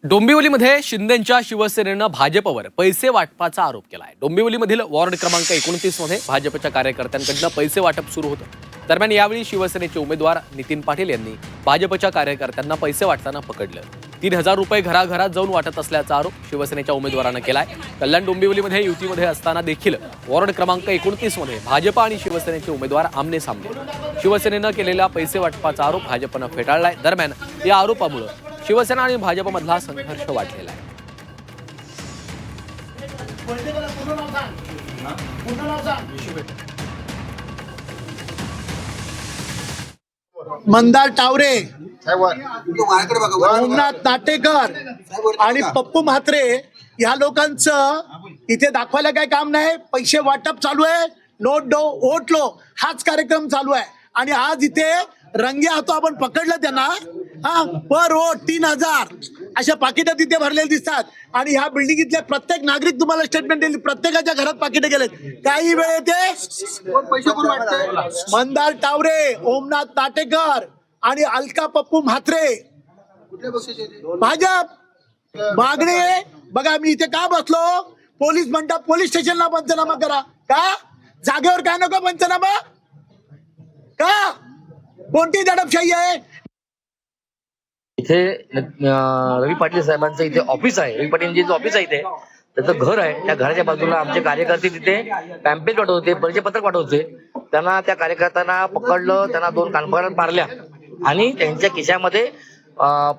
डोंबिवलीमध्ये शिंदेंच्या शिवसेनेनं भाजपवर पैसे वाटपाचा आरोप केला आहे। डोंबिवलीमधील वॉर्ड क्रमांक 29 मध्ये भाजपच्या कार्यकर्त्यांकडून पैसे वाटप सुरू होतं। दरम्यान यावेळी शिवसेनेचे उमेदवार नितीन पाटील यांनी भाजपच्या कार्यकर्त्यांना पैसे वाटताना पकडलं। 3000 रुपये घराघरात जाऊन वाटत असल्याचा आरोप शिवसेनेच्या उमेदवारानं केलाय। कल्याण डोंबिवलीमध्ये युतीमध्ये असताना देखील वॉर्ड क्रमांक 29 मध्ये भाजप आणि शिवसेनेचे उमेदवार आमने सामने। शिवसेनेनं केलेला पैसे वाटपाचा आरोप भाजपनं फेटाळलाय। दरम्यान या आरोपामुळे शिवसेना आणि भाजपमधला संघर्ष वाढलेला आहे। मंदार टावरे, ओमनाथ नाटेकर आणि पप्पू म्हात्रे या लोकांचं इथे दाखवायला काय काम नाही। पैसे वाटप चालू आहे, नोट दो वोट लो हाच कार्यक्रम चालू आहे। आणि आज इथे रंगे हातो आपण पकडलं त्यांना। पर वोट 3000 अशा पाकिटं तिथे भरलेले दिसतात। आणि ह्या बिल्डिंगीतले प्रत्येक नागरिक तुम्हाला स्टेटमेंट देईल, प्रत्येकाच्या घरात पाकिटं गेलेत। काही वेळ येते मंदार टावरे, ओमनाथ नाटेकर आणि अलका पप्पू म्हात्रे भाजप मागणी बघा। मी इथे का बसलो? पोलीस म्हणतात पोलीस स्टेशनला पंचनामा करा। का जागेवर काय नको पंचनामा? का कोणती दडपशाही आहे? इथे रवी पाटील साहेबांचं इथे ऑफिस आहे। रवी पाटील जे ऑफिस आहे इथे त्याचं घर आहे। त्या घराच्या बाजूला आमचे कार्यकर्ते तिथे पॅम्पलेट वाटत होते, परिचयपत्रक वाटत होते। त्यांना त्या कार्यकर्त्यांना पकडलं, त्यांना 2 कानफडात मारल्या आणि त्यांच्या खिशामध्ये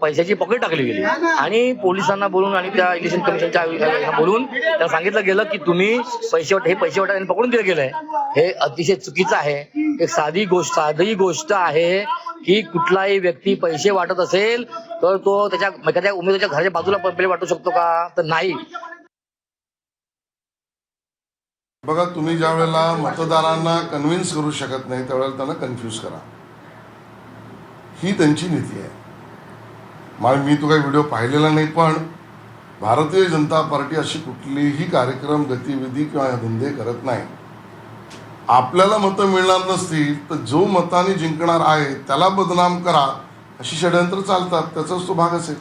पैशाची पॉकेट टाकली गेली। आणि पोलिसांना बोलून आणि त्या इलेक्शन कमिशनच्या बोलून त्यांना सांगितलं गेलं की तुम्ही पैसे वाटा पकडून दिलं गेलंय। हे अतिशय चुकीचं आहे। एक साधी गोष्ट आहे की कुठलाही व्यक्ती पैसे वाटत असेल तर तो त्याच्या एखाद्या उमेदवाराच्या घराच्या बाजूला पैसे वाटू शकतो का? तर नाही। बघा, तुम्ही ज्या वेळेला मतदारांना कन्व्हिन्स करू शकत नाही त्यावेळेला त्यांना कन्फ्यूज करा, ही त्यांची नीती आहे। मी तो काही व्हिडिओ पाहिलेला नाही, पण भारतीय जनता पार्टी अशी कुठलीही कार्यक्रम, गतिविधी किंवा धंदे करत नाही। आपल्याला मतं मिळणार नसतील तर जो मताने जिंकणार आहे त्याला बदनाम करा, अशी षडयंत्र चालतात। त्याचाच तो भाग असेल।